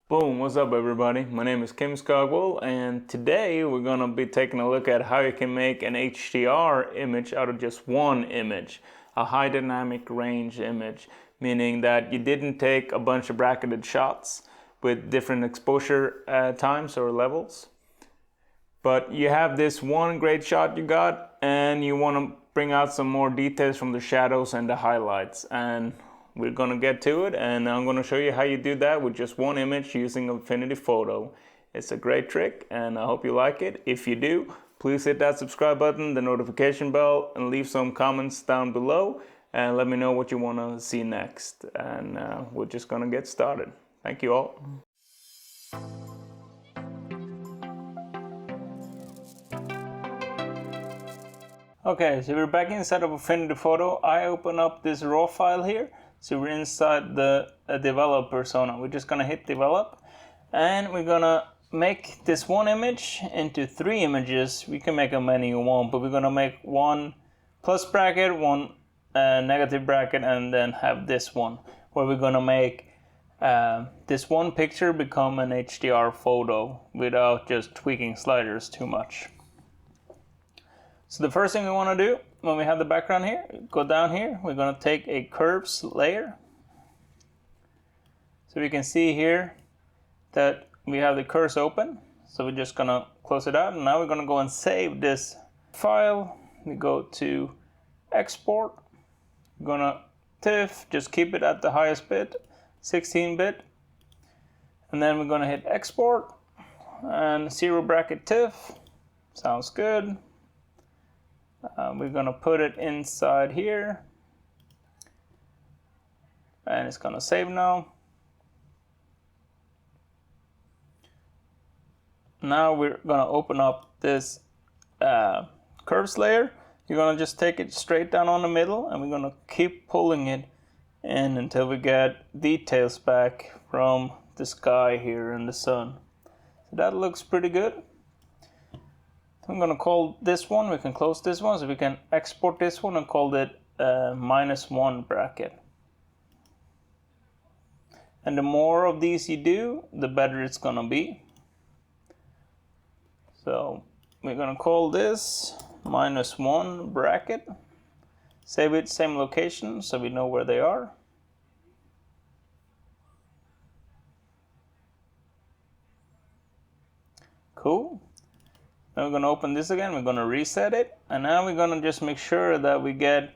Boom, what's up everybody? My name is Kim Skogwell and today we're going to be taking a look at how you can make an HDR image out of just one image, a high dynamic range image, meaning that you didn't take a bunch of bracketed shots with different exposure times or levels, but you have this one great shot you got and you want to bring out some more details from the shadows and the highlights, and we're going to get to it, and I'm going to show you how you do that with just one image using Affinity Photo. It's a great trick and I hope you like it. If you do, please hit that subscribe button, the notification bell, and leave some comments down below and let me know what you want to see next. And we're just going to get started. Thank you all. Okay, so we're back inside of Affinity Photo. I open up this raw file here. So we're inside the develop persona. We're just gonna hit develop and we're gonna make this one image into 3 images. We can make how many you want, but we're gonna make one plus bracket, one negative bracket, and then have this one where we're gonna make this one picture become an HDR photo without just tweaking sliders too much. So the first thing we want to do when we have the background here, go down here, we're going to take a curves layer. So we can see here that we have the curves open. So we're just going to close it out, and now we're going to go and save this file. We go to export, we're going to TIFF, just keep it at the highest bit, 16-bit. And then we're going to hit export and 0 bracket TIFF, sounds good. We're going to put it inside here and it's going to save now. Now we're going to open up this curves layer. You're going to just take it straight down on the middle and we're going to keep pulling it in until we get details back from the sky here and the sun. So that looks pretty good. I'm going to call this one, we can close this one, so we can export this one and call it -1 bracket. And the more of these you do, the better it's going to be. So we're going to call this -1 bracket. Save it, same location, so we know where they are. Cool. Now we're going to open this again, we're going to reset it, and now we're going to just make sure that we get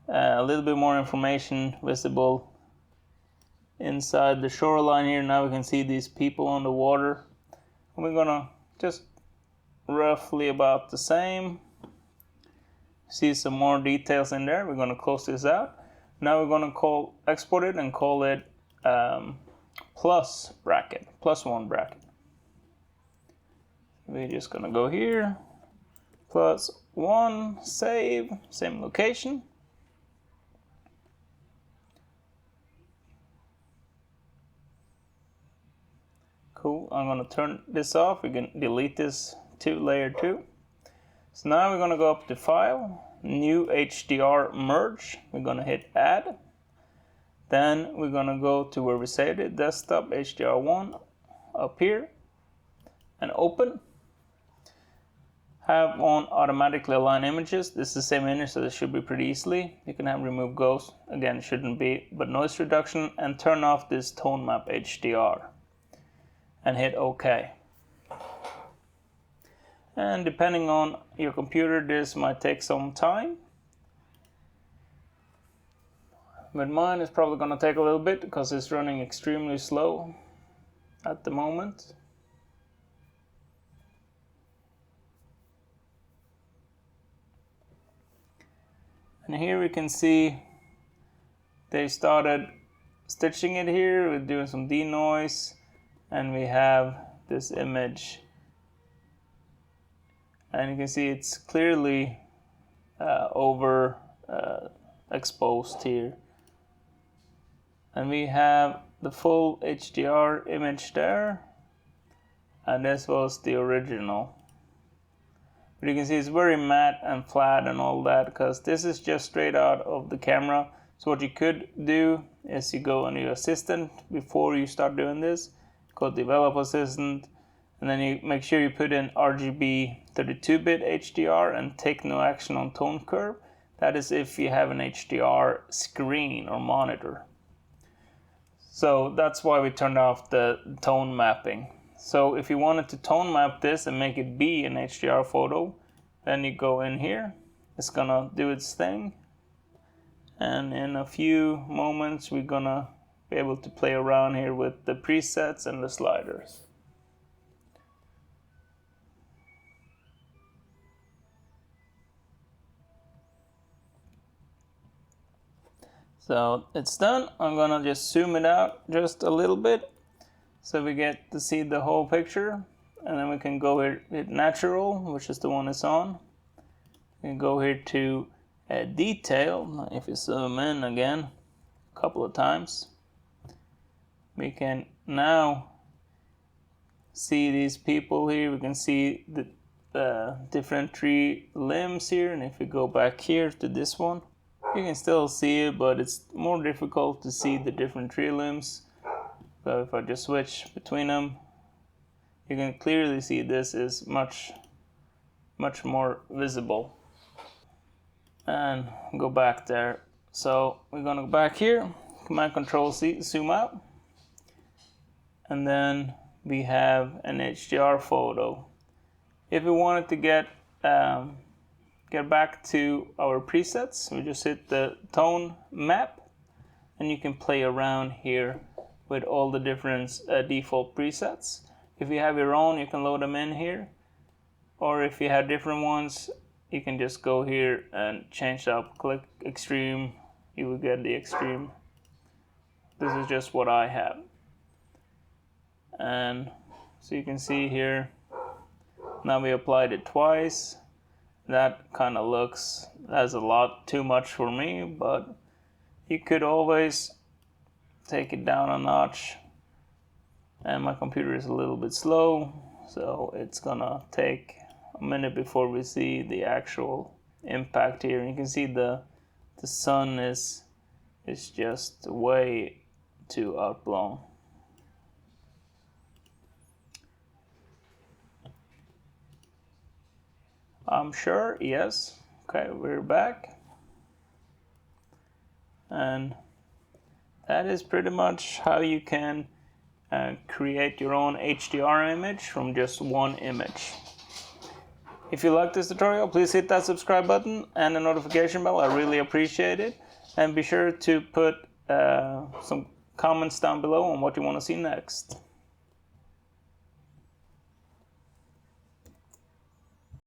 a little bit more information visible inside the shoreline here. Now we can see these people on the water, and we're going to just roughly about the same. See some more details in there. We're going to close this out. Now we're going to export it and call it +1 bracket. We're just gonna go here, +1, save, same location. Cool, I'm gonna turn this off. We can delete this layer 2. So now we're gonna go up to File, New HDR Merge. We're gonna hit Add. Then we're gonna go to where we saved it, Desktop HDR1, up here, and Open. Have on automatically align images. This is the same image, so this should be pretty easily. You can have remove ghost, again shouldn't be, but noise reduction, and turn off this tone map HDR and hit OK. And depending on your computer, this might take some time, but mine is probably going to take a little bit because it's running extremely slow at the moment. And here we can see they started stitching it here. We're doing some denoise, and we have this image. And you can see it's clearly over exposed here. And we have the full HDR image there. And this was the original. But you can see it's very matte and flat and all that because this is just straight out of the camera. So what you could do is you go on your assistant before you start doing this, go Develop Assistant, and then you make sure you put in RGB 32-bit HDR and take no action on tone curve. That is if you have an HDR screen or monitor. So that's why we turned off the tone mapping. So if you wanted to tone map this and make it be an HDR photo, then you go in here. It's gonna do its thing. And in a few moments, we're gonna be able to play around here with the presets and the sliders. So it's done. I'm gonna just zoom it out just a little bit so we get to see the whole picture. And then we can go here with natural, which is the one it's on. We can go here to detail. If you zoom in again a couple of times, we can now see these people here. We can see the different tree limbs here. And if we go back here to this one, you can still see it, but it's more difficult to see the different tree limbs. So if I just switch between them, you can clearly see this is much more visible. And go back there. So we're gonna go back here, Command Control C, zoom out. And then we have an HDR photo. If we wanted to get back to our presets, we just hit the tone map, and you can play around here with all the different default presets. If you have your own, you can load them in here, or if you have different ones, you can just go here and change up, click extreme, you will get the extreme. This is just what I have. And so you can see here, now we applied it twice. That kind of looks, that's a lot too much for me, but you could always take it down a notch. And my computer is a little bit slow, so it's gonna take a minute before we see the actual impact here. And you can see the sun is just way too outblown. I'm sure, yes. Okay, we're back. And that is pretty much how you can create your own HDR image from just one image. If you like this tutorial, please hit that subscribe button and the notification bell. I really appreciate it. And be sure to put some comments down below on what you want to see next.